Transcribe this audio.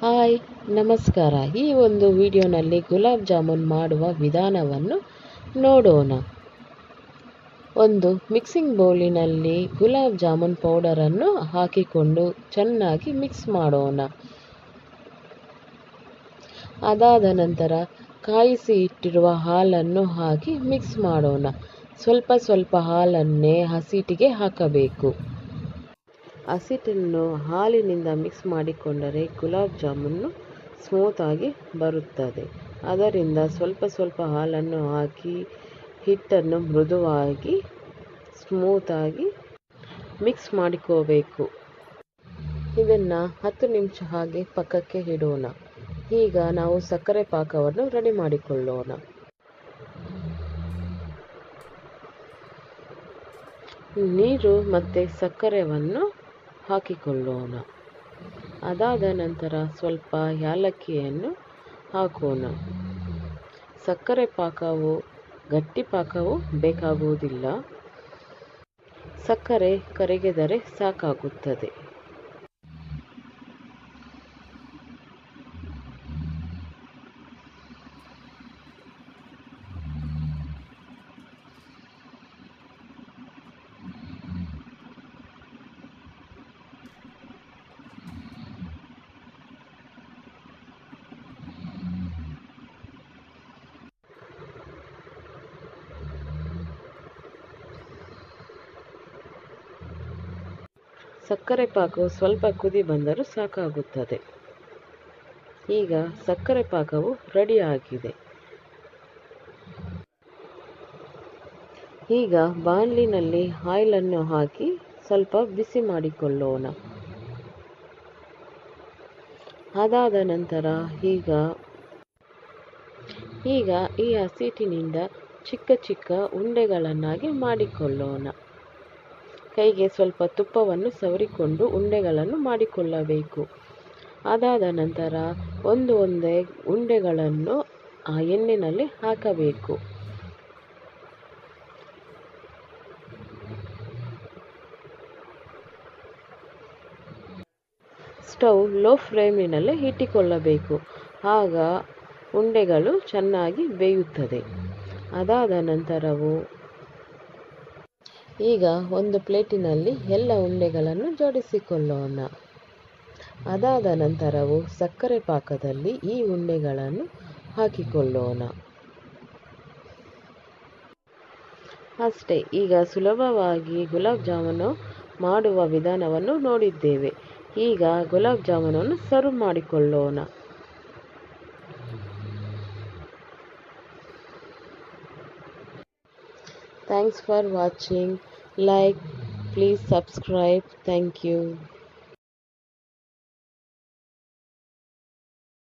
Hi ನಮಸ್ಕಾರ. ಈ ಒಂದು ವಿಡಿಯೋನಲ್ಲಿ ಗುಲಾಬ್ ಜಾಮೂನ್ ಮಾಡುವ ವಿಧಾನವನ್ನು ನೋಡೋಣ. ಒಂದು ಮಿಕ್ಸಿಂಗ್ ಬೌಲಿನಲ್ಲಿ ಗುಲಾಬ್ ಜಾಮೂನ್ ಪೌಡರನ್ನು ಹಾಕಿಕೊಂಡು ಚೆನ್ನಾಗಿ ಮಿಕ್ಸ್ ಮಾಡೋಣ. ಅದಾದ ನಂತರ ಕಾಯಿಸಿ ಇಟ್ಟಿರುವ ಹಾಲನ್ನು ಹಾಕಿ ಮಿಕ್ಸ್ ಮಾಡೋಣ. ಸ್ವಲ್ಪ ಸ್ವಲ್ಪ ಹಾಲನ್ನೇ ಹಸಿಟ್ಟಿಗೆ ಹಾಕಬೇಕು. ಹಸಿಟ್ಟನ್ನು ಹಾಲಿನಿಂದ ಮಿಕ್ಸ್ ಮಾಡಿಕೊಂಡರೆ ಗುಲಾಬ್ ಜಾಮೂನು ಸ್ಮೂತಾಗಿ ಬರುತ್ತದೆ. ಅದರಿಂದ ಸ್ವಲ್ಪ ಸ್ವಲ್ಪ ಹಾಲನ್ನು ಹಾಕಿ ಹಿಟ್ಟನ್ನು ಮೃದುವಾಗಿ ಸ್ಮೂತಾಗಿ ಮಿಕ್ಸ್ ಮಾಡಿಕೋಬೇಕು. ಇದನ್ನು 10 ನಿಮಿಷ ಹಾಗೆ ಪಕ್ಕಕ್ಕೆ ಇಡೋಣ. ಈಗ ನಾವು ಸಕ್ಕರೆ ಪಾಕವನ್ನು ರೆಡಿ ಮಾಡಿಕೊಳ್ಳೋಣ. ನೀರು ಮತ್ತು ಸಕ್ಕರೆಯನ್ನು ಹಾಕಿಕೊಳ್ಳೋಣ. ಅದಾದ ನಂತರ ಸ್ವಲ್ಪ ಏಲಕ್ಕಿಯನ್ನು ಹಾಕೋಣ. ಸಕ್ಕರೆ ಪಾಕವು ಗಟ್ಟಿ ಪಾಕವು ಬೇಕಾಗುವುದಿಲ್ಲ. ಸಕ್ಕರೆ ಕರಗಿದರೆ ಸಾಕಾಗುತ್ತದೆ. ಸಕ್ಕರೆ ಪಾಕವು ಸ್ವಲ್ಪ ಕುದಿ ಬಂದರೂ ಸಾಕಾಗುತ್ತದೆ. ಈಗ ಸಕ್ಕರೆ ಪಾಕವು ರೆಡಿಯಾಗಿದೆ. ಈಗ ಬಾಣಲಿನಲ್ಲಿ ಆಯಿಲನ್ನು ಹಾಕಿ ಸ್ವಲ್ಪ ಬಿಸಿ ಮಾಡಿಕೊಳ್ಳೋಣ. ಅದಾದ ನಂತರ ಈಗ ಈ ಹಸಿಟ್ಟಿನಿಂದ ಚಿಕ್ಕ ಚಿಕ್ಕ ಉಂಡೆಗಳನ್ನಾಗಿ ಮಾಡಿಕೊಳ್ಳೋಣ. ಕೈಗೆ ಸ್ವಲ್ಪ ತುಪ್ಪವನ್ನು ಸವರಿಕೊಂಡು ಉಂಡೆಗಳನ್ನು ಮಾಡಿಕೊಳ್ಳಬೇಕು. ಅದಾದ ನಂತರ ಒಂದೇ ಉಂಡೆಗಳನ್ನು ಆ ಎಣ್ಣೆಯಲ್ಲಿ ಹಾಕಬೇಕು. ಸ್ಟವ್ ಲೋ ಫ್ಲೇಮಿನಲ್ಲಿ ಇಟ್ಟುಕೊಳ್ಳಬೇಕು. ಆಗ ಉಂಡೆಗಳು ಚೆನ್ನಾಗಿ ಬೇಯುತ್ತದೆ. ಅದಾದ ನಂತರವು ಈಗ ಒಂದು ಪ್ಲೇಟಿನಲ್ಲಿ ಎಲ್ಲ ಉಂಡೆಗಳನ್ನು ಜೋಡಿಸಿಕೊಳ್ಳೋಣ. ಅದಾದ ನಂತರವು ಸಕ್ಕರೆ ಪಾಕದಲ್ಲಿ ಈ ಉಂಡೆಗಳನ್ನು ಹಾಕಿಕೊಳ್ಳೋಣ. ಅಷ್ಟೇ. ಈಗ ಸುಲಭವಾಗಿ ಗುಲಾಬ್ ಜಾಮೂನು ಮಾಡುವ ವಿಧಾನವನ್ನು ನೋಡಿದ್ದೇವೆ. ಈಗ ಗುಲಾಬ್ ಜಾಮೂನನ್ನು ಸರ್ವ್ ಮಾಡಿಕೊಳ್ಳೋಣ. Thanks for watching. Like, please subscribe. Thank you.